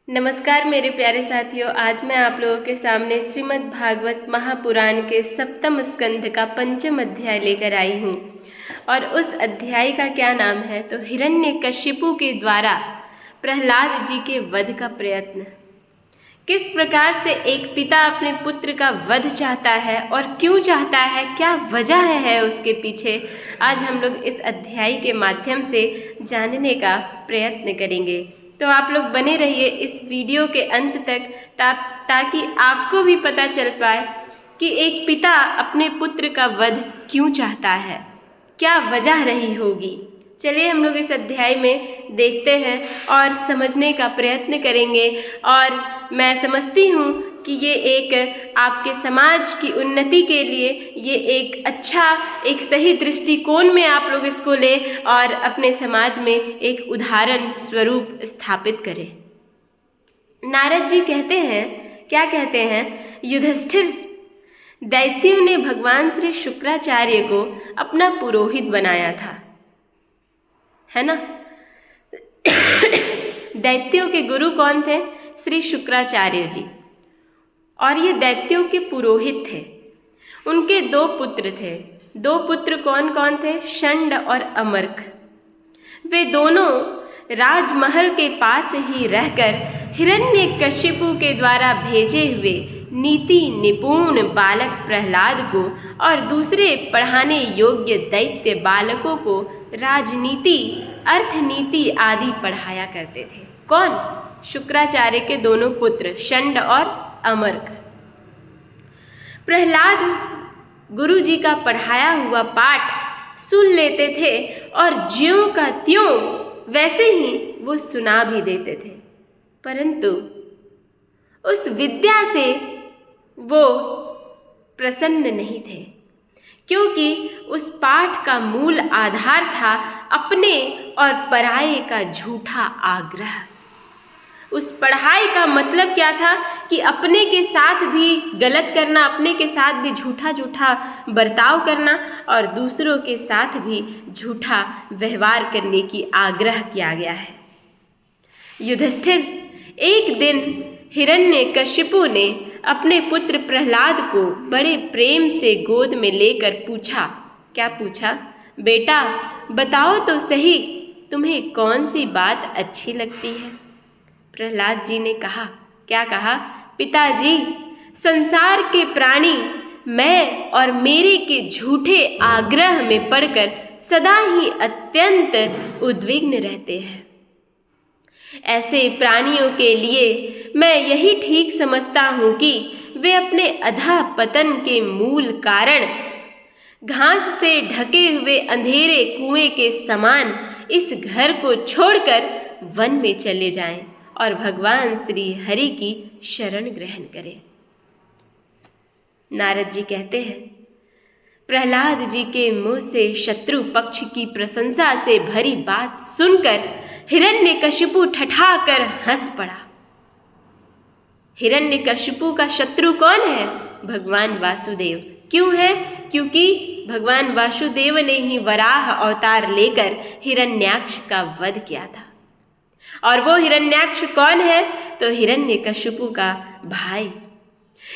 नमस्कार मेरे प्यारे साथियों। आज मैं आप लोगों के सामने श्रीमद् भागवत महापुराण के सप्तम स्कंध का पंचम अध्याय लेकर आई हूँ। और उस अध्याय का क्या नाम है तो हिरण्यकशिपु के द्वारा प्रहलाद जी के वध का प्रयत्न। किस प्रकार से एक पिता अपने पुत्र का वध चाहता है और क्यों चाहता है, क्या वजह है उसके पीछे, आज हम लोग इस अध्याय के माध्यम से जानने का प्रयत्न करेंगे। तो आप लोग बने रहिए इस वीडियो के अंत तक ताकि आपको भी पता चल पाए कि एक पिता अपने पुत्र का वध क्यों चाहता है, क्या वजह रही होगी। चलिए हम लोग इस अध्याय में देखते हैं और समझने का प्रयत्न करेंगे। और मैं समझती हूँ कि ये एक आपके समाज की उन्नति के लिए ये एक अच्छा, एक सही दृष्टिकोण में आप लोग इसको लें और अपने समाज में एक उदाहरण स्वरूप स्थापित करें। नारद जी कहते हैं, क्या कहते हैं, युधिष्ठिर, दैत्यों ने भगवान श्री शुक्राचार्य को अपना पुरोहित बनाया था, है ना। दैत्यों के गुरु कौन थे? श्री शुक्राचार्य जी। और ये दैत्यों के पुरोहित थे। उनके दो पुत्र थे। दो पुत्र कौन कौन थे? षंड और अमर्क। वे दोनों राजमहल के पास ही रहकर हिरण्यकशिपु के द्वारा भेजे हुए नीति निपुण बालक प्रहलाद को और दूसरे पढ़ाने योग्य दैत्य बालकों को राजनीति, अर्थनीति आदि पढ़ाया करते थे। कौन? शुक्राचार्य के दोनों पुत्र षंड और अमर्क। प्रहलाद गुरु जी का पढ़ाया हुआ पाठ सुन लेते थे और ज्यों का त्यों वैसे ही वो सुना भी देते थे, परंतु उस विद्या से वो प्रसन्न नहीं थे, क्योंकि उस पाठ का मूल आधार था अपने और पराये का झूठा आग्रह। उस पढ़ाई का मतलब क्या था कि अपने के साथ भी गलत करना, अपने के साथ भी झूठा झूठा बर्ताव करना और दूसरों के साथ भी झूठा व्यवहार करने की आग्रह किया गया है। युधिष्ठिर, एक दिन हिरण्यकशिपु ने अपने पुत्र प्रहलाद को बड़े प्रेम से गोद में लेकर पूछा। क्या पूछा? बेटा बताओ तो सही, तुम्हें कौन सी बात अच्छी लगती है? प्रहलाद जी ने कहा, क्या कहा? पिताजी, संसार के प्राणी मैं और मेरे के झूठे आग्रह में पड़कर सदा ही अत्यंत उद्विग्न रहते हैं। ऐसे प्राणियों के लिए मैं यही ठीक समझता हूँ कि वे अपने अधः पतन के मूल कारण घास से ढके हुए अंधेरे कुएं के समान इस घर को छोड़कर वन में चले जाएं और भगवान श्री हरि की शरण ग्रहण करें। नारद जी कहते हैं, प्रहलाद जी के मुंह से शत्रु पक्ष की प्रशंसा से भरी बात सुनकर हिरण्यकशिपु ठठाकर हंस पड़ा। हिरण्यकशिपु का शत्रु कौन है? भगवान वासुदेव। क्यों है? क्योंकि भगवान वासुदेव ने ही वराह अवतार लेकर हिरण्याक्ष का वध किया था। और वो हिरण्याक्ष कौन है? तो हिरण्यकशिपु का भाई।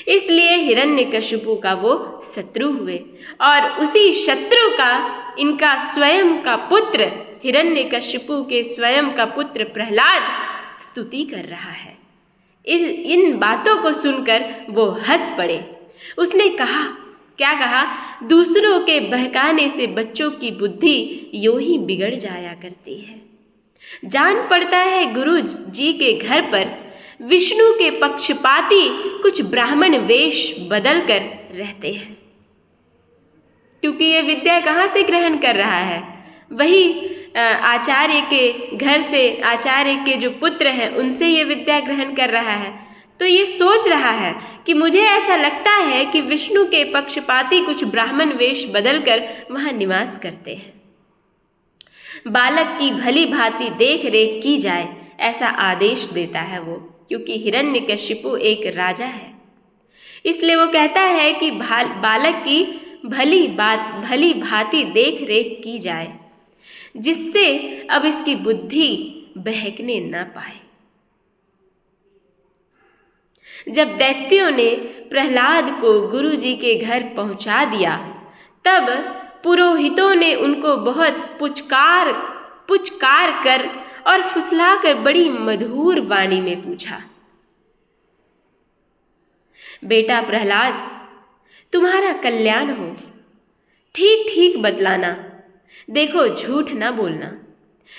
इसलिए हिरण्यकशिपु का वो शत्रु हुए और उसी शत्रु का इनका स्वयं का पुत्र, हिरण्यकशिपु के स्वयं का पुत्र प्रहलाद स्तुति कर रहा है। इन बातों को सुनकर वो हंस पड़े। उसने कहा, क्या कहा? दूसरों के बहकाने से बच्चों की बुद्धि यूं ही बिगड़ जाया करती है। जान पड़ता है गुरु जी के घर पर विष्णु के पक्षपाती कुछ ब्राह्मण वेश बदल कर रहते हैं। क्योंकि ये विद्या कहाँ से ग्रहण कर रहा है? वही आचार्य के घर से, आचार्य के जो पुत्र हैं उनसे ये विद्या ग्रहण कर रहा है। तो ये सोच रहा है कि मुझे ऐसा लगता है कि विष्णु के पक्षपाती कुछ ब्राह्मण वेश बदल कर वहाँ निवास करते हैं। बालक की भली भांति देख रेख की जाए ऐसा आदेश देता है वो, क्योंकि हिरण्यकशिपु एक राजा है। इसलिए वो कहता है कि बालक की भली भांति देख रेख की जाए, जिससे अब इसकी बुद्धि बहकने ना पाए। जब दैत्यों ने प्रहलाद को गुरुजी के घर पहुंचा दिया, तब पुरोहितों ने उनको बहुत पुचकार कर और फुसलाकर बड़ी मधुर वाणी में पूछा, बेटा प्रहलाद, तुम्हारा कल्याण हो, ठीक ठीक बतलाना, देखो झूठ ना बोलना,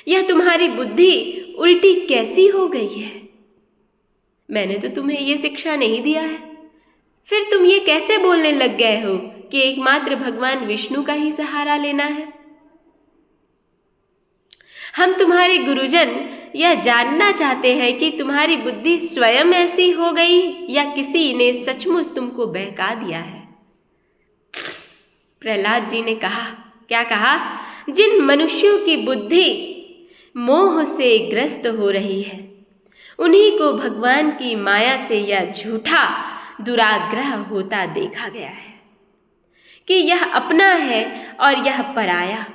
यह तुम्हारी बुद्धि उल्टी कैसी हो गई है? मैंने तो तुम्हें ये शिक्षा नहीं दिया है, फिर तुम ये कैसे बोलने लग गए हो कि एकमात्र भगवान विष्णु का ही सहारा लेना है? हम तुम्हारे गुरुजन यह जानना चाहते हैं कि तुम्हारी बुद्धि स्वयं ऐसी हो गई या किसी ने सचमुच तुमको बहका दिया है। प्रहलाद जी ने कहा, क्या कहा? जिन मनुष्यों की बुद्धि मोह से ग्रस्त हो रही है, उन्हीं को भगवान की माया से यह झूठा दुराग्रह होता देखा गया है कि यह अपना है और यह पराया।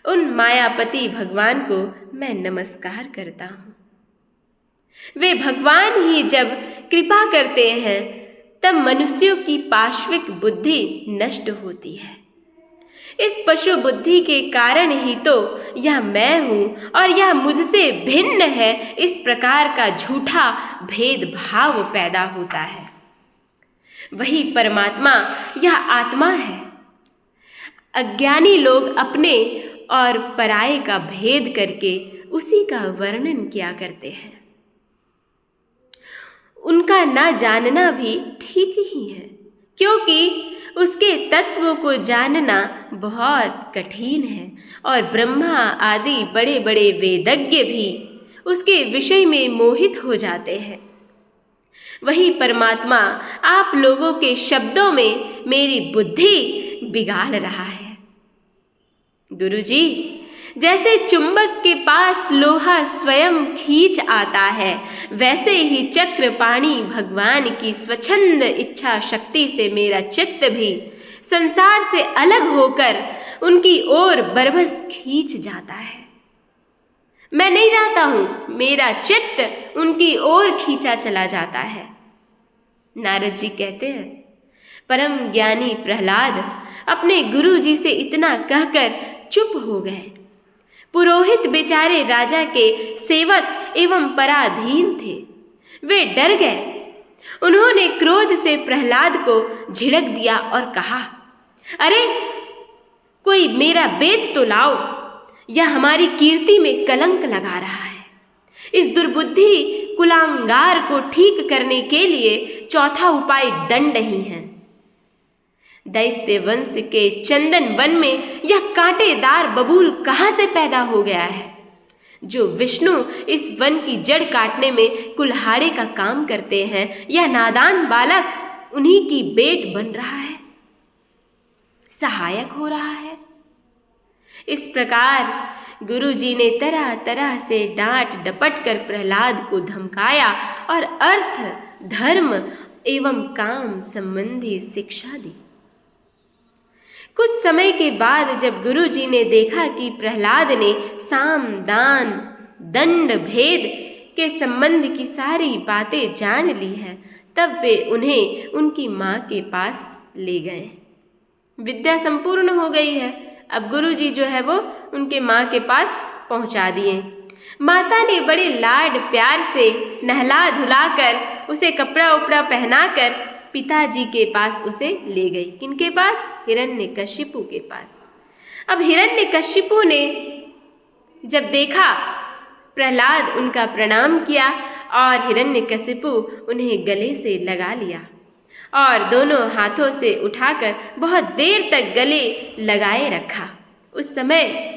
उन मायापति भगवान को मैं नमस्कार करता हूँ। वे भगवान ही जब कृपा करते हैं तब मनुष्यों की पाश्विक बुद्धि नष्ट होती है। इस पशु बुद्धि के कारण ही तो यह मैं हूँ और यह मुझसे भिन्न है, इस प्रकार का झूठा भेदभाव पैदा होता है। वही परमात्मा यह आत्मा है। अज्ञानी लोग अपने और पराये का भेद करके उसी का वर्णन किया करते हैं। उनका ना जानना भी ठीक ही है, क्योंकि उसके तत्व को जानना बहुत कठिन है और ब्रह्मा आदि बड़े बड़े वेदज्ञ भी उसके विषय में मोहित हो जाते हैं। वही परमात्मा आप लोगों के शब्दों में मेरी बुद्धि बिगाड़ रहा है। गुरुजी, जैसे चुंबक के पास लोहा स्वयं खींच आता है, वैसे ही चक्रपाणी भगवान की स्वच्छंद इच्छा शक्ति से मेरा चित्त भी संसार से अलग होकर उनकी ओर बरबस खींच जाता है। मैं नहीं जाता हूँ, मेरा चित्त उनकी ओर खींचा चला जाता है। नारद जी कहते हैं, परम ज्ञानी प्रहलाद अपने गुरु जी से इतना कहकर चुप हो गए। पुरोहित बेचारे राजा के सेवक एवं पराधीन थे, वे डर गए। उन्होंने क्रोध से प्रहलाद को झिड़क दिया और कहा, अरे कोई मेरा बेत तो लाओ, यह हमारी कीर्ति में कलंक लगा रहा है। इस दुर्बुद्धि कुलांगार को ठीक करने के लिए चौथा उपाय दंड ही है। दैत्य वंश के चंदन वन में यह कांटेदार बबूल कहाँ से पैदा हो गया है, जो विष्णु इस वन की जड़ काटने में कुल्हाड़े का काम करते हैं? यह नादान बालक उन्हीं की बेट बन रहा है, सहायक हो रहा है। इस प्रकार गुरु जी ने तरह तरह से डांट डपट कर प्रहलाद को धमकाया और अर्थ, धर्म एवं काम संबंधी शिक्षा दी। कुछ समय के बाद जब गुरु जी ने देखा कि प्रहलाद ने साम, दान, दंड, भेद के संबंध की सारी बातें जान ली है, तब वे उन्हें उनकी माँ के पास ले गए। विद्या संपूर्ण हो गई है, अब गुरु जी जो है वो उनके माँ के पास पहुँचा दिए। माता ने बड़े लाड प्यार से नहला धुलाकर उसे कपड़ा उपड़ा पहनाकर पिताजी के पास उसे ले गई। किनके पास? हिरण्यकशिपु के पास। अब हिरण्यकशिपु ने जब देखा, प्रहलाद उनका प्रणाम किया और हिरण्यकशिपु उन्हें गले से लगा लिया और दोनों हाथों से उठाकर बहुत देर तक गले लगाए रखा। उस समय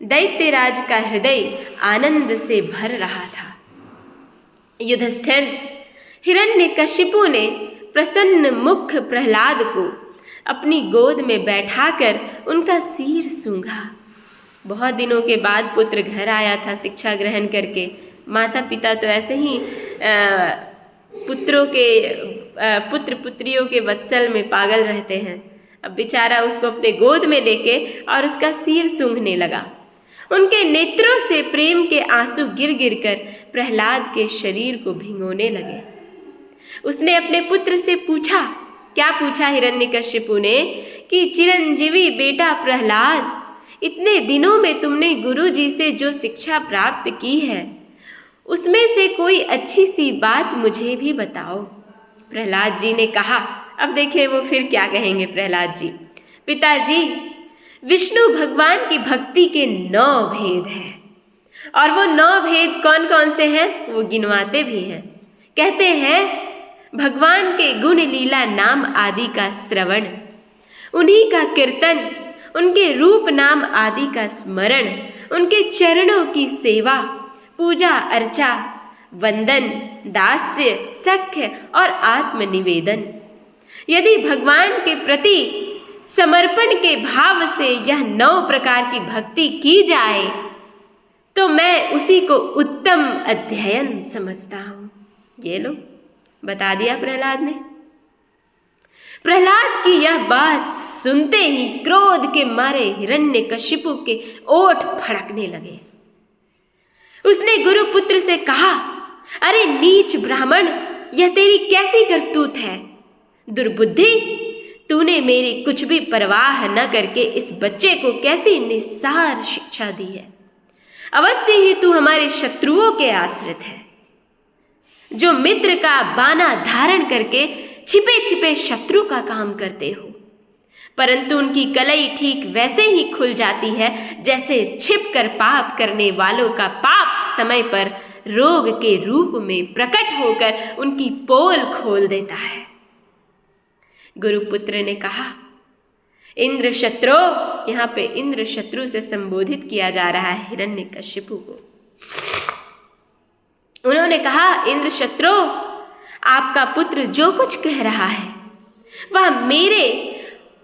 दैत्यराज का हृदय आनंद से भर रहा था। युधिष्ठिर, हिरण्यकशिपु ने प्रसन्न मुख प्रहलाद को अपनी गोद में बैठाकर उनका सिर सूंघा। बहुत दिनों के बाद पुत्र घर आया था शिक्षा ग्रहण करके। माता पिता तो ऐसे ही पुत्र पुत्रियों के वत्सल में पागल रहते हैं। अब बेचारा उसको अपने गोद में लेके और उसका सिर सूंघने लगा। उनके नेत्रों से प्रेम के आंसू गिर गिर कर प्रहलाद के शरीर को भिगोने लगे। उसने अपने पुत्र से पूछा, क्या पूछा हिरण्यकशिपु ने, कि चिरंजीवी बेटा प्रहलाद, इतने दिनों में तुमने गुरुजी से जो शिक्षा प्राप्त की है उसमें से कोई अच्छी सी बात मुझे भी बताओ। प्रहलाद जी ने कहा, अब देखिए वो फिर क्या कहेंगे प्रहलाद जी, पिताजी, विष्णु भगवान की भक्ति के 9 भेद हैं, और वो 9 भेद कौन कौन से हैं वो गिनवाते भी हैं। कहते हैं भगवान के गुण लीला नाम आदि का श्रवण, उन्हीं का कीर्तन, उनके रूप नाम आदि का स्मरण, उनके चरणों की सेवा, पूजा अर्चा, वंदन, दास्य, सख्य और आत्मनिवेदन। यदि भगवान के प्रति समर्पण के भाव से यह 9 प्रकार की भक्ति की जाए तो मैं उसी को उत्तम अध्ययन समझता हूँ। ये लो, बता दिया प्रहलाद ने। प्रहलाद की यह बात सुनते ही क्रोध के मारे हिरण्यकशिपु के ओठ फड़कने लगे। उसने गुरुपुत्र से कहा, अरे नीच ब्राह्मण, यह तेरी कैसी करतूत है? दुर्बुद्धि, तूने मेरी कुछ भी परवाह न करके इस बच्चे को कैसी निस्सार शिक्षा दी है। अवश्य ही तू हमारे शत्रुओं के आश्रित है, जो मित्र का बाना धारण करके छिपे छिपे शत्रु का काम करते हो, परंतु उनकी कलई ठीक वैसे ही खुल जाती है जैसे छिपकर पाप करने वालों का पाप समय पर रोग के रूप में प्रकट होकर उनकी पोल खोल देता है। गुरुपुत्र ने कहा, इंद्र शत्रु, यहाँ पे इंद्र शत्रु से संबोधित किया जा रहा है हिरण्यकशिपु को। उन्होंने कहा, इंद्र शत्रु, आपका पुत्र जो कुछ कह रहा है वह मेरे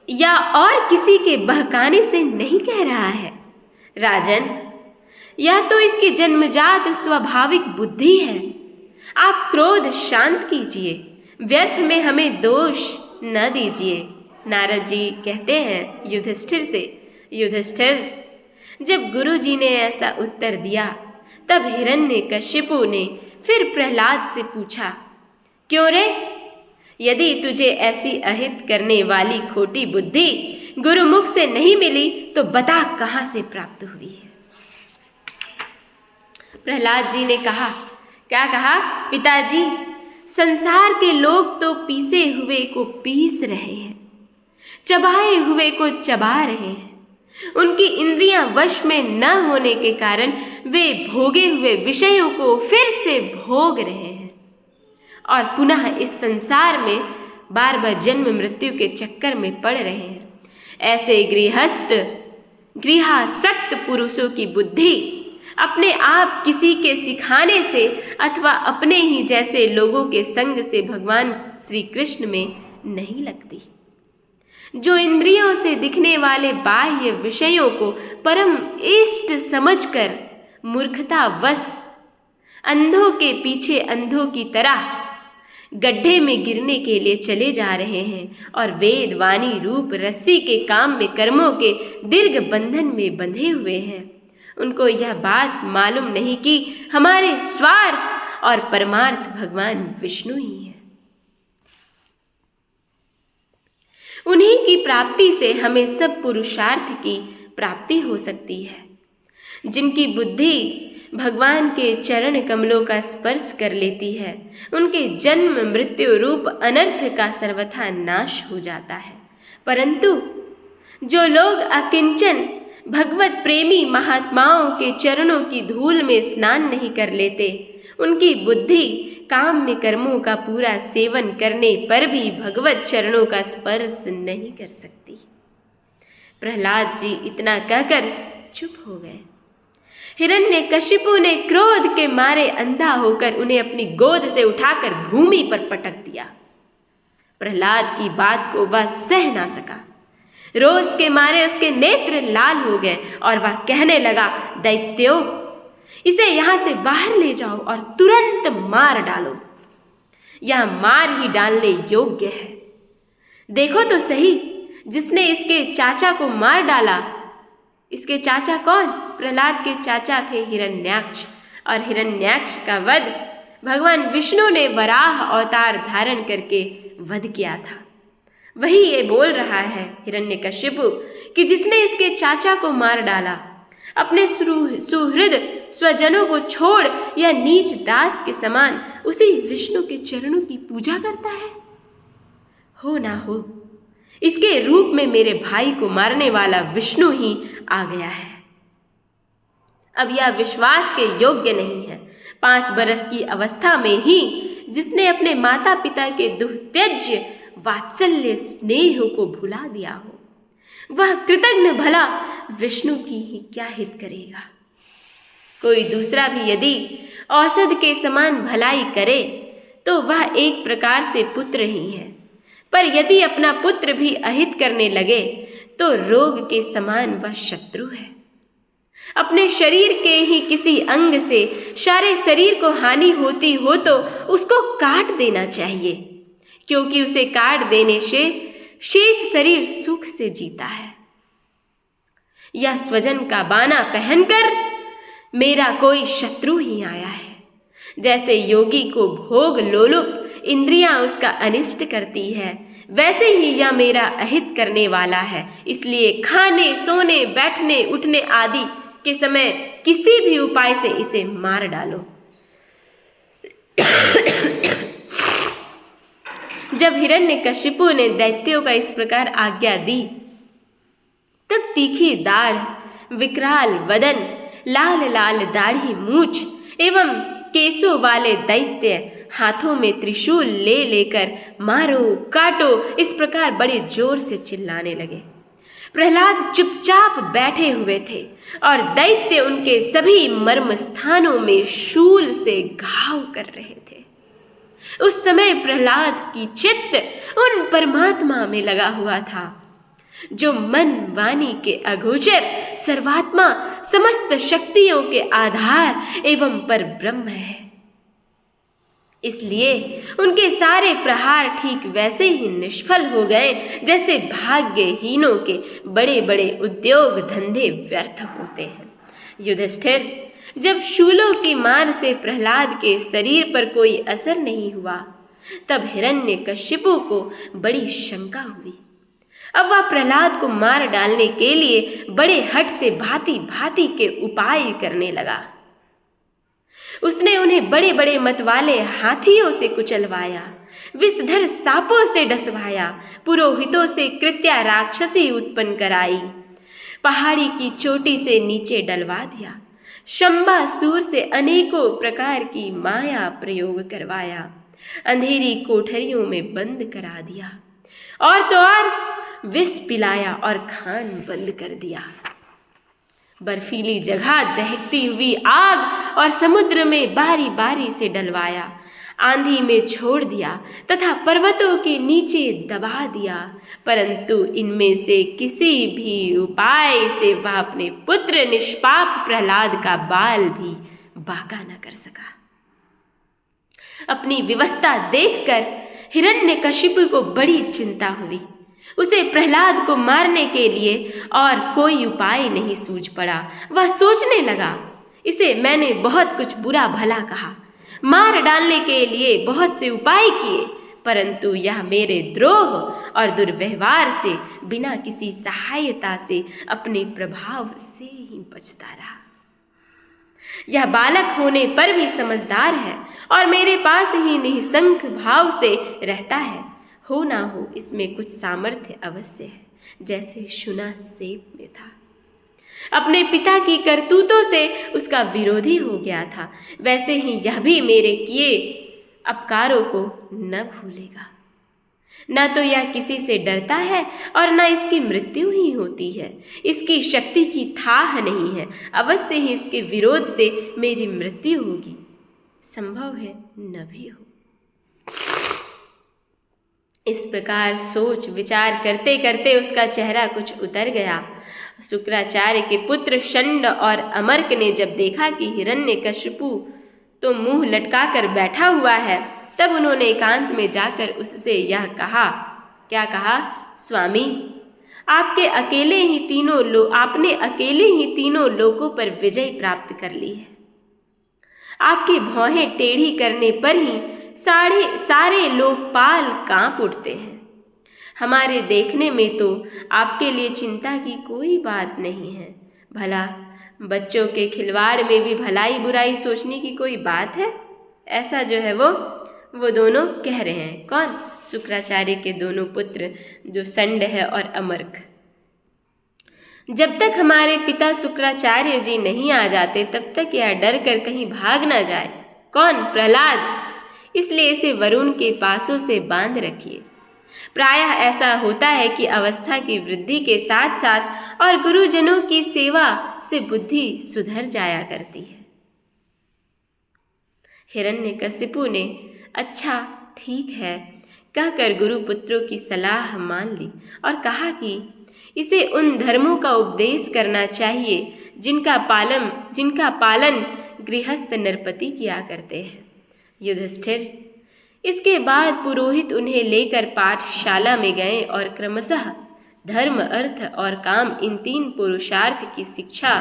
या और किसी के बहकाने से नहीं कह रहा है। राजन, यह तो इसकी जन्मजात स्वाभाविक बुद्धि है। आप क्रोध शांत कीजिए, व्यर्थ में हमें दोष न दीजिए। नारद जी कहते हैं युधिष्ठिर से, युधिष्ठिर, जब गुरु जी ने ऐसा उत्तर दिया तब हिरण्यकशिपु ने फिर प्रहलाद से पूछा, क्यों रे? यदि तुझे ऐसी अहित करने वाली खोटी बुद्धि गुरुमुख से नहीं मिली तो बता कहाँ से प्राप्त हुई है। प्रहलाद जी ने कहा, क्या कहा? पिताजी, संसार के लोग तो पीसे हुए को पीस रहे हैं, चबाए हुए को चबा रहे हैं। उनकी इंद्रियां वश में न होने के कारण वे भोगे हुए विषयों को फिर से भोग रहे हैं और पुनः इस संसार में बार बार जन्म मृत्यु के चक्कर में पड़ रहे हैं। ऐसे गृहासक्त पुरुषों की बुद्धि अपने आप किसी के सिखाने से अथवा अपने ही जैसे लोगों के संग से भगवान श्री कृष्ण में नहीं लगती। जो इंद्रियों से दिखने वाले बाह्य विषयों को परम इष्ट समझकर मूर्खतावश अंधों के पीछे अंधों की तरह गड्ढे में गिरने के लिए चले जा रहे हैं और वेद वाणी रूप रस्सी के काम में कर्मों के दीर्घ बंधन में बंधे हुए हैं, उनको यह बात मालूम नहीं कि हमारे स्वार्थ और परमार्थ भगवान विष्णु ही हैं। उन्हीं की प्राप्ति से हमें सब पुरुषार्थ की प्राप्ति हो सकती है। जिनकी बुद्धि भगवान के चरण कमलों का स्पर्श कर लेती है, उनके जन्म मृत्यु रूप अनर्थ का सर्वथा नाश हो जाता है। परंतु जो लोग अकिंचन भगवत प्रेमी महात्माओं के चरणों की धूल में स्नान नहीं कर लेते, उनकी बुद्धि काम में कर्मों का पूरा सेवन करने पर भी भगवत चरणों का स्पर्श नहीं कर सकती। प्रहलाद जी इतना कहकर चुप हो गए। हिरण्यकशिपु ने क्रोध के मारे अंधा होकर उन्हें अपनी गोद से उठाकर भूमि पर पटक दिया। प्रहलाद की बात को वह सह ना सका। रोष के मारे उसके नेत्र लाल हो गए और वह कहने लगा, दैत्यो, इसे यहाँ से बाहर ले जाओ और तुरंत मार डालो। यह मार ही डालने योग्य है। देखो तो सही, जिसने इसके चाचा को मार डाला, इसके चाचा कौन? प्रहलाद के चाचा थे हिरण्याक्ष, और हिरण्याक्ष का वध भगवान विष्णु ने वराह अवतार धारण करके वध किया था। वही ये बोल रहा है हिरण्यकशिपु कि जिसने इसके चाचा को मार डाला, अपने सुहृद स्वजनों को छोड़ या नीच दास के समान उसी विष्णु के चरणों की पूजा करता है। हो ना हो, इसके रूप में मेरे भाई को मारने वाला विष्णु ही आ गया है। अब यह विश्वास के योग्य नहीं है। 5 बरस की अवस्था में ही जिसने अपने माता पिता के दुस्त्यज्य वात्सल्य स्नेह को भुला दिया हो, वह कृतज्ञ भला विष्णु की ही क्या हित करेगा। कोई दूसरा भी यदि औषध के समान भलाई करे तो वह एक प्रकार से पुत्र ही है, पर यदि अपना पुत्र भी अहित करने लगे तो रोग के समान वह शत्रु है। अपने शरीर के ही किसी अंग से सारे शरीर को हानि होती हो तो उसको काट देना चाहिए, क्योंकि उसे काट देने से शेष शरीर सुख से जीता है। यह स्वजन का बाना पहनकर मेरा कोई शत्रु ही आया है। जैसे योगी को भोग लोलुप इंद्रियां उसका अनिष्ट करती है, वैसे ही यह मेरा अहित करने वाला है। इसलिए खाने, सोने, बैठने, उठने आदि के समय किसी भी उपाय से इसे मार डालो। जब हिरण्यकशिपु ने दैत्यों का इस प्रकार आज्ञा दी, तब तीखी दाढ़, विकराल वदन, लाल लाल दाढ़ी मूछ एवं केसों वाले दैत्य हाथों में त्रिशूल ले लेकर मारो काटो इस प्रकार बड़े जोर से चिल्लाने लगे। प्रहलाद चुपचाप बैठे हुए थे और दैत्य उनके सभी मर्म स्थानों में शूल से घाव कर रहे थे। उस समय प्रहलाद की चित्त उन परमात्मा में लगा हुआ था जो मन वाणी के अगोचर सर्वात्मा, समस्त शक्तियों के आधार एवं पर ब्रह्म है। इसलिए उनके सारे प्रहार ठीक वैसे ही निष्फल हो गए जैसे भाग्यहीनों के बड़े बड़े उद्योग धंधे व्यर्थ होते हैं। युधिष्ठिर, जब शूलों की मार से प्रहलाद के शरीर पर कोई असर नहीं हुआ, तब हिरण्यकशिपु को बड़ी शंका हुई। अब वह प्रहलाद को मार डालने के लिए बड़े हठ से भांति भांति के उपाय करने लगा। उसने उन्हें बड़े बड़े मतवाले हाथियों से कुचलवाया, विषधर सांपों से डसवाया, पुरोहितों से कृत्या राक्षसी उत्पन्न कराई, पहाड़ी की चोटी से नीचे डलवा दिया, शंबासुर से अनेकों प्रकार की माया प्रयोग करवाया, अंधेरी कोठरियों में बंद करा दिया, और तो और विष पिलाया और खान बंद कर दिया। बर्फीली जगह दहकती हुई आग और समुद्र में बारी बारी से डलवाया, आंधी में छोड़ दिया तथा पर्वतों के नीचे दबा दिया, परंतु इनमें से किसी भी उपाय से वह अपने पुत्र निष्पाप प्रहलाद का बाल भी बांका न कर सका। अपनी विवशता देखकर हिरण्यकशिपु को बड़ी चिंता हुई। उसे प्रहलाद को मारने के लिए और कोई उपाय नहीं सूझ पड़ा। वह सोचने लगा, इसे मैंने बहुत कुछ बुरा भला कहा, मार डालने के लिए बहुत से उपाय किए, परंतु यह मेरे द्रोह और दुर्व्यवहार से बिना किसी सहायता से अपने प्रभाव से ही बचता रहा। यह बालक होने पर भी समझदार है और मेरे पास ही निःशंक भाव से रहता है। हो ना हो इसमें कुछ सामर्थ्य अवश्य है, जैसे शुना सेब में था। अपने पिता की करतूतों से उसका विरोधी हो गया था, वैसे ही यह भी मेरे किए अपकारों को न भूलेगा। न तो यह किसी से डरता है और न इसकी मृत्यु ही होती है। इसकी शक्ति की थाह नहीं है, अवश्य ही इसके विरोध से मेरी मृत्यु होगी, संभव है न भी हो। इस प्रकार सोच विचार करते करते उसका चेहरा कुछ उतर गया। शुक्राचार्य के पुत्र षंड और अमर्क ने जब देखा कि हिरण्यकशिपु तो मुंह लटकाकर बैठा हुआ है, तब उन्होंने एकांत में जाकर उससे यह कहा। क्या कहा? स्वामी, आपने अकेले ही तीनों लोकों पर विजय प्राप्त कर ली है। आपके भौहें टेढ़ी करने पर ही सारे लोकपाल कांप उठते हैं। हमारे देखने में तो आपके लिए चिंता की कोई बात नहीं है। भला बच्चों के खिलवाड़ में भी भलाई बुराई सोचने की कोई बात है? ऐसा जो है वो दोनों कह रहे हैं। कौन? शुक्राचार्य के दोनों पुत्र, जो संड है और अमर्क। जब तक हमारे पिता शुक्राचार्य जी नहीं आ जाते तब तक यह डर कर कहीं भाग ना जाए। कौन? प्रहलाद। इसलिए इसे वरुण के पासों से बांध रखिए। प्रायः ऐसा होता है कि अवस्था की वृद्धि के साथ साथ और गुरुजनों की सेवा से बुद्धि सुधर जाया करती है। हिरण्यकशिपु ने अच्छा ठीक है कहकर गुरुपुत्रों की सलाह मान ली और कहा कि इसे उन धर्मों का उपदेश करना चाहिए जिनका पालन गृहस्थ नरपति किया करते हैं। युधिष्ठिर। इसके बाद पुरोहित उन्हें लेकर पाठशाला में गए और क्रमशः धर्म, अर्थ और काम, इन 3 पुरुषार्थ की शिक्षा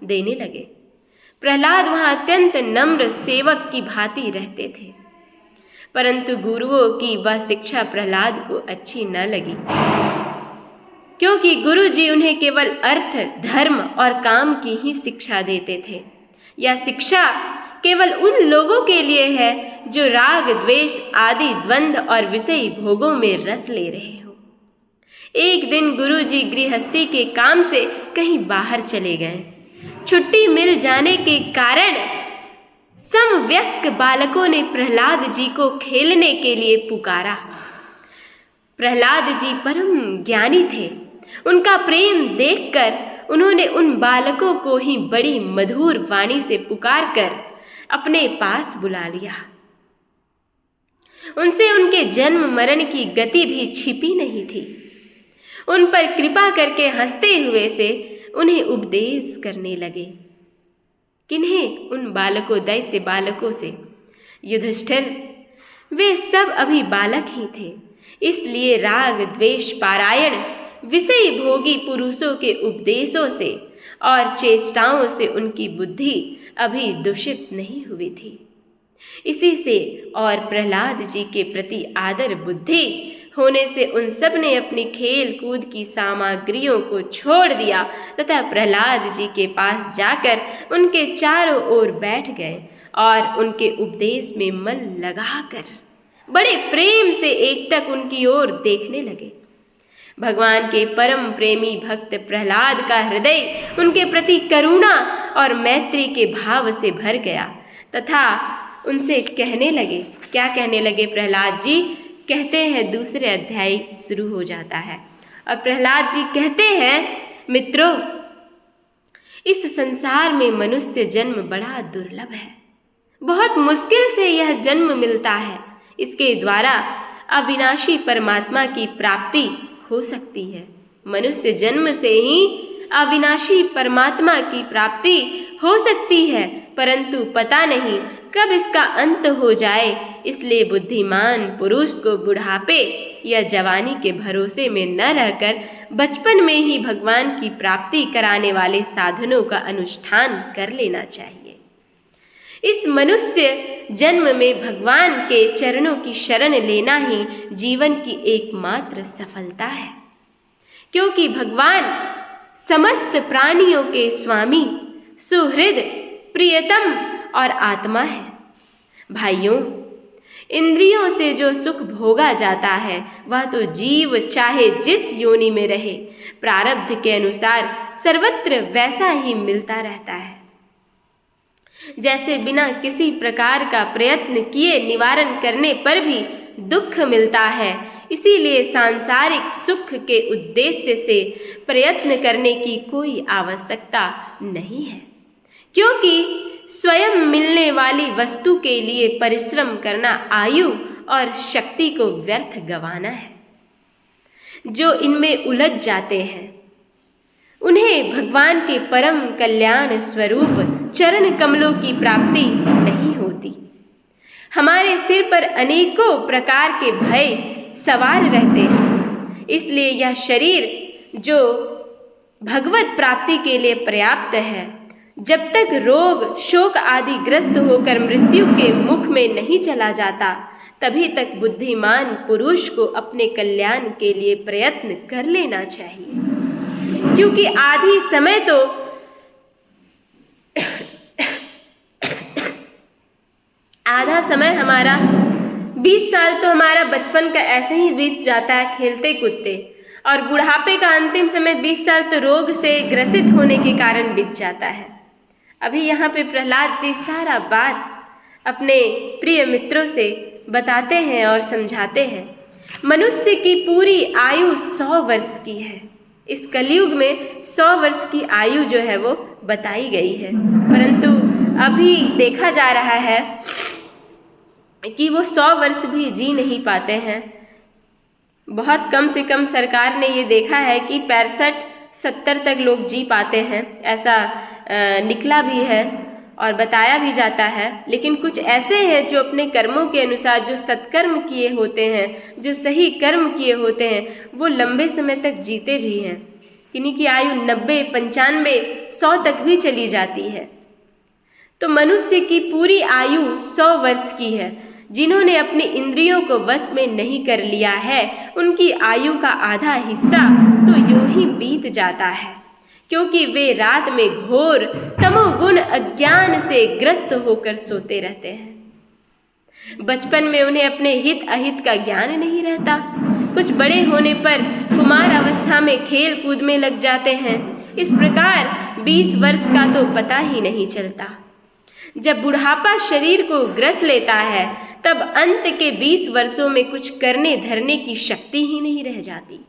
देने लगे। प्रहलाद वहाँ अत्यंत नम्र सेवक की भांति रहते थे, परंतु गुरुओं की वह शिक्षा प्रहलाद को अच्छी न लगी, क्योंकि गुरु जी उन्हें केवल अर्थ, धर्म और काम की ही शिक्षा देते थे। यह शिक्षा केवल उन लोगों के लिए है जो राग, द्वेष आदि द्वंद्व और विषयी भोगों में रस ले रहे हो। एक दिन गुरु जी गृहस्थी के काम से कहीं बाहर चले गए। छुट्टी मिल जाने के कारण समवयस्क बालकों ने प्रहलाद जी को खेलने के लिए पुकारा। प्रहलाद जी परम ज्ञानी थे। उनका प्रेम देखकर उन्होंने उन बालकों को ही बड़ी मधुर वाणी से पुकार कर अपने पास बुला लिया। उनसे उनके जन्म मरण की गति भी छिपी नहीं थी। उन पर कृपा करके हंसते हुए से उन्हें उपदेश करने लगे। किन्हें? उन बालकों, दैत्य बालकों से। युधिष्ठिर। वे सब अभी बालक ही थे, इसलिए राग, द्वेष पारायण, विषयी भोगी पुरुषों के उपदेशों से और चेष्टाओं से उनकी बुद्धि अभी दूषित नहीं हुई थी। इसी से और प्रहलाद जी के प्रति आदर बुद्धि होने से उन सब ने अपनी खेल कूद की सामग्रियों को छोड़ दिया तथा प्रहलाद जी के पास जाकर उनके चारों ओर बैठ गए और उनके उपदेश में मन लगाकर बड़े प्रेम से एकटक उनकी ओर देखने लगे। भगवान के परम प्रेमी भक्त प्रहलाद का हृदय उनके प्रति करुणा और मैत्री के भाव से भर गया तथा उनसे कहने लगे। क्या कहने लगे प्रहलाद जी? कहते हैं दूसरे अध्याय शुरू हो जाता है और प्रहलाद जी कहते हैं, मित्रों, इस संसार में मनुष्य जन्म बड़ा दुर्लभ है। बहुत मुश्किल से यह जन्म मिलता है। इसके द्वारा अविनाशी परमात्मा की प्राप्ति हो सकती है। मनुष्य जन्म से ही अविनाशी परमात्मा की प्राप्ति हो सकती है, परंतु पता नहीं कब इसका अंत हो जाए। इसलिए बुद्धिमान पुरुष को बुढ़ापे या जवानी के भरोसे में न रहकर बचपन में ही भगवान की प्राप्ति कराने वाले साधनों का अनुष्ठान कर लेना चाहिए। इस मनुष्य जन्म में भगवान के चरणों की शरण लेना ही जीवन की एकमात्र सफलता है, क्योंकि भगवान समस्त प्राणियों के स्वामी, सुहृद, प्रियतम और आत्मा है। भाइयों, इंद्रियों से जो सुख भोगा जाता है वह तो जीव चाहे जिस योनि में रहे प्रारब्ध के अनुसार सर्वत्र वैसा ही मिलता रहता है। जैसे बिना किसी प्रकार का प्रयत्न किए निवारण करने पर भी दुख मिलता है, इसीलिए सांसारिक सुख के उद्देश्य से प्रयत्न करने की कोई आवश्यकता नहीं है, क्योंकि स्वयं मिलने वाली वस्तु के लिए परिश्रम करना आयु और शक्ति को व्यर्थ गंवाना है। जो इनमें उलझ जाते हैं उन्हें भगवान के परम कल्याण स्वरूप चरण कमलों की प्राप्ति नहीं होती। हमारे सिर पर अनेकों प्रकार के भय सवार रहते हैं, इसलिए यह शरीर जो भगवत प्राप्ति के लिए पर्याप्त है, जब तक रोग शोक आदि ग्रस्त होकर मृत्यु के मुख में नहीं चला जाता, तभी तक बुद्धिमान पुरुष को अपने कल्याण के लिए प्रयत्न कर लेना चाहिए। क्योंकि आधी समय तो आधा समय हमारा 20 साल तो हमारा बचपन का ऐसे ही बीत जाता है खेलते कूदते, और बुढ़ापे का अंतिम समय 20 साल तो रोग से ग्रसित होने के कारण बीत जाता है। अभी यहाँ पे प्रहलाद जी सारा बात अपने प्रिय मित्रों से बताते हैं और समझाते हैं। मनुष्य की पूरी आयु 100 वर्ष की है। इस कलयुग में 100 वर्ष की आयु जो है वो बताई गई है, परंतु अभी देखा जा रहा है कि वो 100 वर्ष भी जी नहीं पाते हैं। बहुत कम से कम सरकार ने ये देखा है कि 65-70 तक लोग जी पाते हैं, ऐसा निकला भी है और बताया भी जाता है। लेकिन कुछ ऐसे हैं जो अपने कर्मों के अनुसार, जो सत्कर्म किए होते हैं, जो सही कर्म किए होते हैं, वो लंबे समय तक जीते भी हैं। किन्हीं की आयु 90, 95, 100 तक भी चली जाती है। तो मनुष्य की पूरी आयु 100 वर्ष की है। जिन्होंने अपनी इंद्रियों को वश में नहीं कर लिया है, उनकी आयु का आधा हिस्सा तो यूं ही बीत जाता है, क्योंकि वे रात में घोर तमोगुण अज्ञान से ग्रस्त होकर सोते रहते हैं। बचपन में उन्हें अपने हित अहित का ज्ञान नहीं रहता। कुछ बड़े होने पर कुमार अवस्था में खेल कूद में लग जाते हैं। इस प्रकार 20 वर्ष का तो पता ही नहीं चलता। जब बुढ़ापा शरीर को ग्रस लेता है, तब अंत के 20 वर्षों में कुछ करने धरने की शक्ति ही नहीं रह जाती।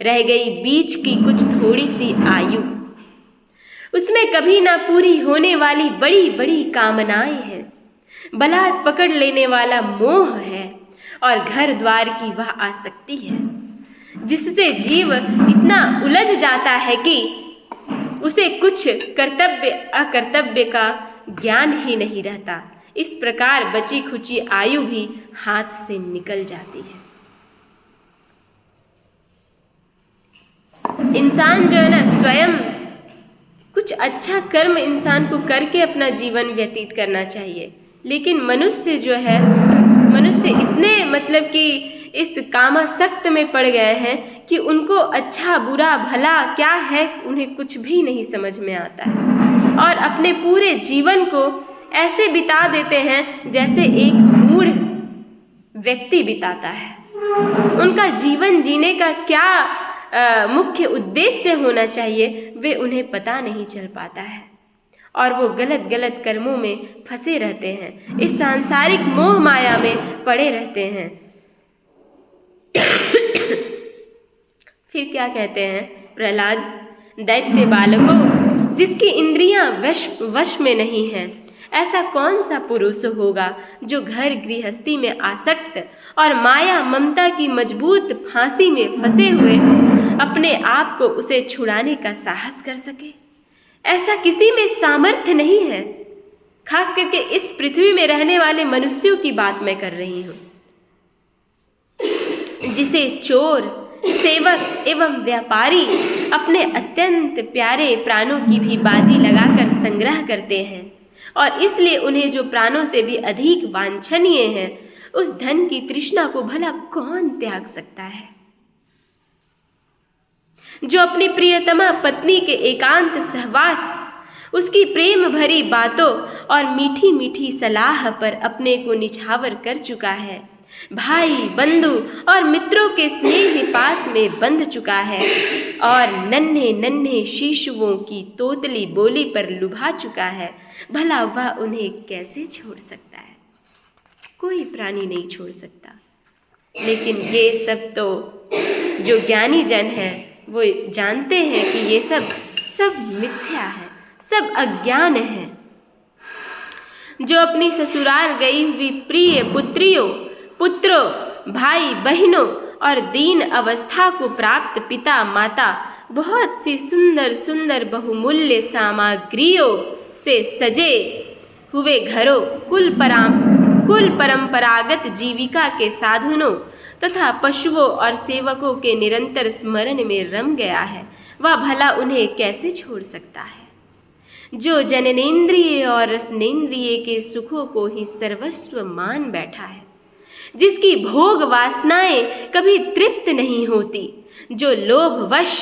रह गई बीच की कुछ थोड़ी सी आयु, उसमें कभी ना पूरी होने वाली बड़ी बड़ी कामनाएं हैं, बलात् पकड़ लेने वाला मोह है और घर द्वार की वह आसक्ति है, जिससे जीव इतना उलझ जाता है कि उसे कुछ कर्तव्य अकर्तव्य का ज्ञान ही नहीं रहता। इस प्रकार बची खुची आयु भी हाथ से निकल जाती है। इंसान जो है ना, स्वयं कुछ अच्छा कर्म इंसान को करके अपना जीवन व्यतीत करना चाहिए। लेकिन मनुष्य जो है, मनुष्य इतने मतलब कि इस कामासक्त में पड़ गए हैं कि उनको अच्छा बुरा भला क्या है उन्हें कुछ भी नहीं समझ में आता है, और अपने पूरे जीवन को ऐसे बिता देते हैं जैसे एक मूढ़ व्यक्ति बिताता है। उनका जीवन जीने का क्या मुख्य उद्देश्य होना चाहिए, वे उन्हें पता नहीं चल पाता है, और वो गलत गलत कर्मों में फंसे रहते हैं, इस सांसारिक मोह माया में पड़े रहते हैं। फिर क्या कहते हैं प्रहलाद, दैत्य बालकों, जिसकी इंद्रियां वश में नहीं हैं, ऐसा कौन सा पुरुष होगा जो घर गृहस्थी में आसक्त और माया ममता की मजबूत फांसी में फंसे हुए अपने आप को उसे छुड़ाने का साहस कर सके। ऐसा किसी में सामर्थ्य नहीं है। खास करके इस पृथ्वी में रहने वाले मनुष्यों की बात मैं कर रही हूँ, जिसे चोर, सेवक एवं व्यापारी अपने अत्यंत प्यारे प्राणों की भी बाजी लगाकर संग्रह करते हैं, और इसलिए उन्हें जो प्राणों से भी अधिक वांछनीय है, उस धन की तृष्णा को भला कौन त्याग सकता है। जो अपनी प्रियतमा पत्नी के एकांत सहवास, उसकी प्रेम भरी बातों और मीठी मीठी सलाह पर अपने को निछावर कर चुका है, भाई बंधु और मित्रों के स्नेह पास में बंध चुका है, और नन्हे नन्हे शिशुओं की तोतली बोली पर लुभा चुका है, भला वह उन्हें कैसे छोड़ सकता है। कोई प्राणी नहीं छोड़ सकता। लेकिन ये सब तो जो ज्ञानी जन है वो जानते हैं कि ये सब मिथ्या है, सब अज्ञान है। जो अपनी ससुराल गई हुई प्रिय पुत्रियों, पुत्रों, भाई बहनों और दीन अवस्था को प्राप्त पिता माता बहुत सी सुंदर सुंदर बहुमूल्य सामग्रियों से सजे हुए घरों, कुल परंपरागत जीविका के साधनों तथा पशुओं और सेवकों के निरंतर स्मरण में रम गया है, वह भला उन्हें कैसे छोड़ सकता है। जो जननेन्द्रिय और रसनेन्द्रिय के सुखों को ही सर्वस्व मान बैठा है, जिसकी भोग वासनाएं कभी तृप्त नहीं होती, जो लोभवश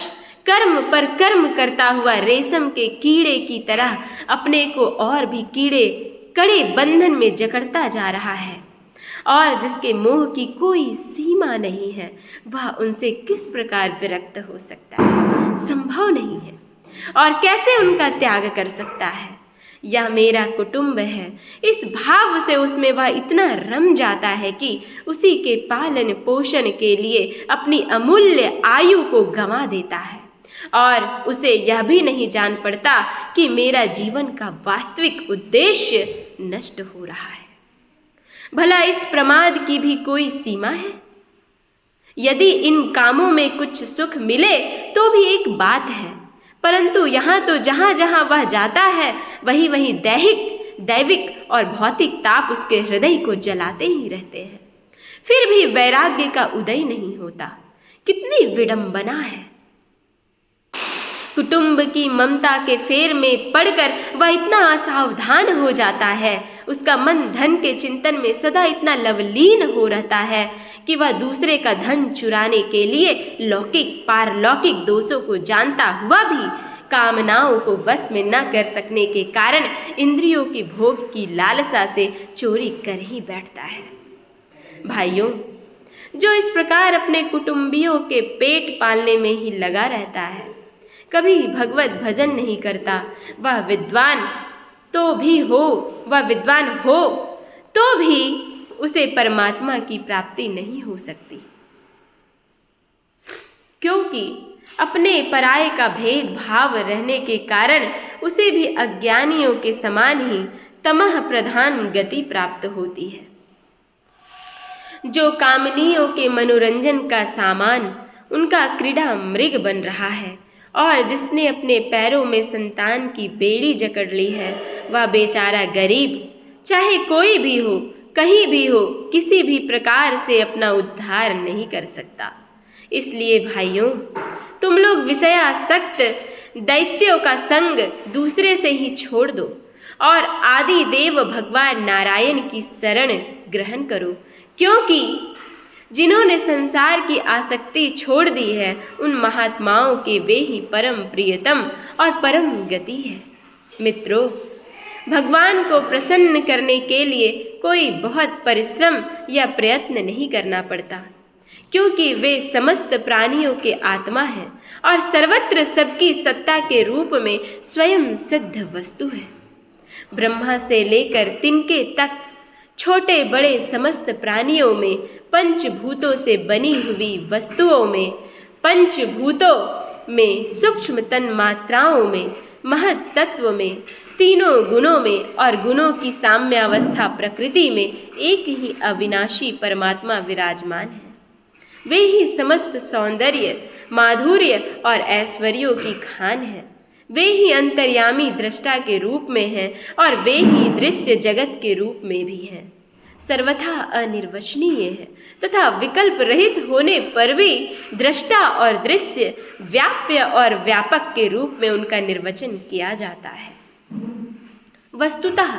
कर्म पर कर्म करता हुआ रेशम के कीड़े की तरह अपने को और भी कीड़े कड़े बंधन में जकड़ता जा रहा है और जिसके मोह की कोई सीमा नहीं है, वह उनसे किस प्रकार विरक्त हो सकता है? संभव नहीं है। और कैसे उनका त्याग कर सकता है? यह मेरा कुटुंब है, इस भाव से उसमें वह इतना रम जाता है कि उसी के पालन पोषण के लिए अपनी अमूल्य आयु को गंवा देता है और उसे यह भी नहीं जान पड़ता कि मेरा जीवन का वास्तविक उद्देश्य नष्ट हो रहा है। भला इस प्रमाद की भी कोई सीमा है? यदि इन कामों में कुछ सुख मिले तो भी एक बात है, परंतु यहाँ तो जहाँ जहाँ वह जाता है वहीं वहीं दैविक और भौतिक ताप उसके हृदय को जलाते ही रहते हैं। फिर भी वैराग्य का उदय नहीं होता। कितनी विडंबना है! कुटुंब की ममता के फेर में पड़कर वह इतना असावधान हो जाता है, उसका मन धन के चिंतन में सदा इतना लवलीन हो रहता है कि वह दूसरे का धन चुराने के लिए लौकिक पारलौकिक दोषों को जानता हुआ भी कामनाओं को वश में न कर सकने के कारण इंद्रियों की भोग की लालसा से चोरी कर ही बैठता है। भाइयों, जो इस प्रकार अपने कुटुंबियों के पेट पालने में ही लगा रहता है, कभी भगवत भजन नहीं करता, वह विद्वान हो तो भी उसे परमात्मा की प्राप्ति नहीं हो सकती, क्योंकि अपने पराये का भेदभाव रहने के कारण उसे भी अज्ञानियों के समान ही तमह प्रधान गति प्राप्त होती है। जो कामनियों के मनोरंजन का सामान उनका क्रीड़ा मृग बन रहा है और जिसने अपने पैरों में संतान की बेड़ी जकड़ ली है, वह बेचारा गरीब, चाहे कोई भी हो, कहीं भी हो, किसी भी प्रकार से अपना उद्धार नहीं कर सकता। इसलिए भाइयों, तुम लोग विषयासक्त दैत्यों का संग दूसरे से ही छोड़ दो और आदि देव भगवान नारायण की शरण ग्रहण करो, क्योंकि जिन्होंने संसार की आसक्ति छोड़ दी है उन महात्माओं के वे ही परम प्रियतम और परम गति है। मित्रों, भगवान को प्रसन्न करने के लिए कोई बहुत परिश्रम या प्रयत्न नहीं करना पड़ता, क्योंकि वे समस्त प्राणियों के आत्मा हैं और सर्वत्र सबकी सत्ता के रूप में स्वयं सिद्ध वस्तु है। ब्रह्मा से लेकर तिनके तक छोटे बड़े समस्त प्राणियों में, पंचभूतों से बनी हुई वस्तुओं में, पंचभूतों में, सूक्ष्म तन मात्राओं में, महत तत्व में, तीनों गुणों में और गुणों की साम्यावस्था प्रकृति में एक ही अविनाशी परमात्मा विराजमान है। वे ही समस्त सौंदर्य, माधुर्य और ऐश्वर्यों की खान है। वे ही अंतर्यामी दृष्टा के रूप में हैं और वे ही दृश्य जगत के रूप में भी हैं। सर्वथा अनिर्वचनीय है तथा विकल्प रहित होने पर भी दृष्टा और दृश्य, व्याप्य और व्यापक के रूप में उनका निर्वचन किया जाता है। वस्तुतः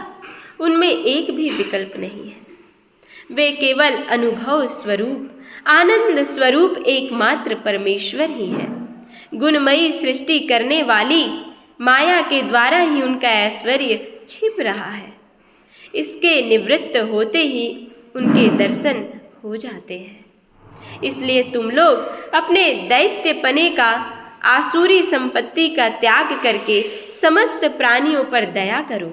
उनमें एक भी विकल्प नहीं है। वे केवल अनुभव स्वरूप, आनंद स्वरूप एकमात्र परमेश्वर ही है। गुणमयी सृष्टि करने वाली माया के द्वारा ही उनका ऐश्वर्य छिप रहा है। इसके निवृत्त होते ही उनके दर्शन हो जाते हैं। इसलिए तुम लोग अपने दैत्यपने का, आसुरी संपत्ति का त्याग करके समस्त प्राणियों पर दया करो,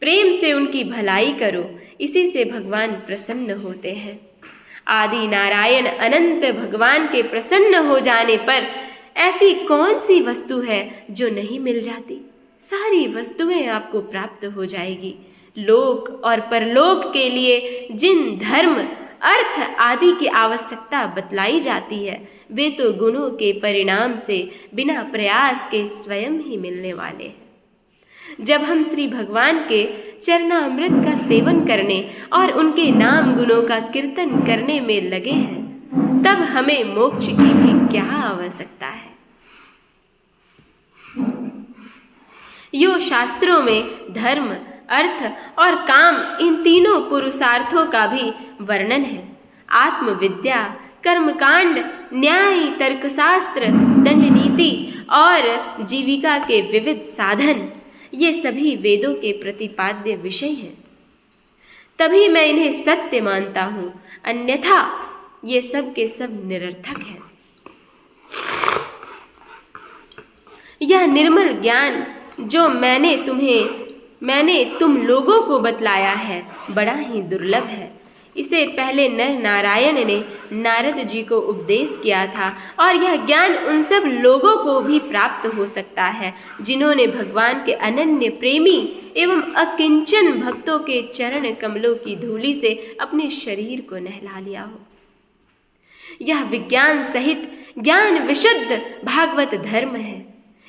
प्रेम से उनकी भलाई करो। इसी से भगवान प्रसन्न होते हैं। आदि नारायण अनंत भगवान के प्रसन्न हो जाने पर ऐसी कौन सी वस्तु है जो नहीं मिल जाती? सारी वस्तुएं आपको प्राप्त हो जाएगी। लोक और परलोक के लिए जिन धर्म, अर्थ आदि की आवश्यकता बतलाई जाती है, वे तो गुणों के परिणाम से बिना प्रयास के स्वयं ही मिलने वाले हैं। जब हम श्री भगवान के चरणामृत का सेवन करने और उनके नाम गुणों का कीर्तन करने में लगे हैं, तब हमें मोक्ष की भी क्या आवश्यकता है। यो शास्त्रों में धर्म, अर्थ और काम, इन तीनों पुरुषार्थों का भी वर्णन है। आत्मविद्या, कर्मकांड, न्याय, तर्कशास्त्र, दंड नीति और जीविका के विविध साधन, ये सभी वेदों के प्रतिपाद्य विषय हैं। तभी मैं इन्हें सत्य मानता हूँ, अन्यथा ये सब के सब निरर्थक हैं। यह निर्मल ज्ञान जो मैंने तुम लोगों को बतलाया है, बड़ा ही दुर्लभ है। इसे पहले नर नारायण ने नारद जी को उपदेश किया था और यह ज्ञान उन सब लोगों को भी प्राप्त हो सकता है जिन्होंने भगवान के अनन्य प्रेमी एवं अकिंचन भक्तों के चरण कमलों की धूलि से अपने शरीर को नहला लिया हो। यह विज्ञान सहित ज्ञान विशुद्ध भागवत धर्म है।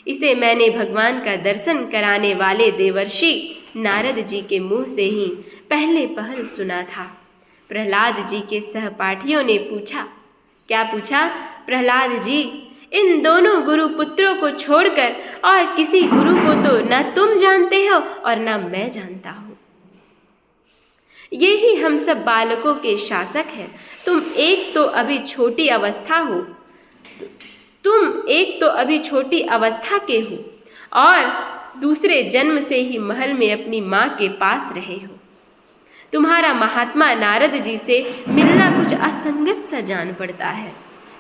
इसे मैंने भगवान का दर्शन कराने वाले देवर्षि नारद जी के मुंह से ही पहले पहल सुना था। प्रहलाद जी के सहपाठियों ने पूछा। क्या पूछा? प्रहलाद जी, इन दोनों गुरु पुत्रों को छोड़कर और किसी गुरु को तो न तुम जानते हो और न मैं जानता हूँ। ये ही हम सब बालकों के शासक हैं। तुम एक तो अभी छोटी अवस्था के हो और दूसरे जन्म से ही महल में अपनी माँ के पास रहे हो। तुम्हारा महात्मा नारद जी से मिलना कुछ असंगत सा जान पड़ता है।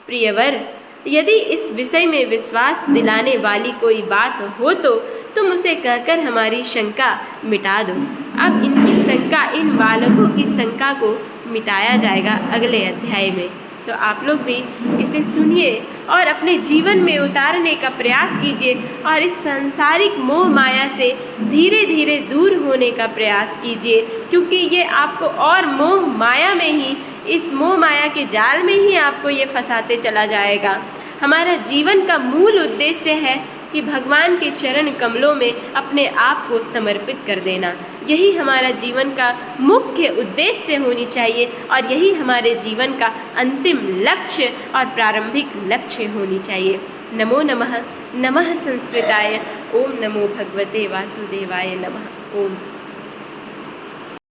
प्रियवर, यदि इस विषय में विश्वास दिलाने वाली कोई बात हो तो तुम उसे कहकर हमारी शंका मिटा दो। अब इन बालकों की शंका को मिटाया जाएगा अगले अध्याय में। तो आप लोग भी इसे सुनिए और अपने जीवन में उतारने का प्रयास कीजिए और इस सांसारिक मोह माया से धीरे धीरे दूर होने का प्रयास कीजिए, क्योंकि ये आपको और मोह माया में ही, इस मोह माया के जाल में ही आपको ये फंसाते चला जाएगा। हमारा जीवन का मूल उद्देश्य है कि भगवान के चरण कमलों में अपने आप को समर्पित कर देना। यही हमारा जीवन का मुख्य उद्देश्य होनी चाहिए और यही हमारे जीवन का अंतिम लक्ष्य और प्रारंभिक लक्ष्य होनी चाहिए। नमो नमः। नमः संस्कृताय। ओम नमो भगवते वासुदेवाय नमः। ओम।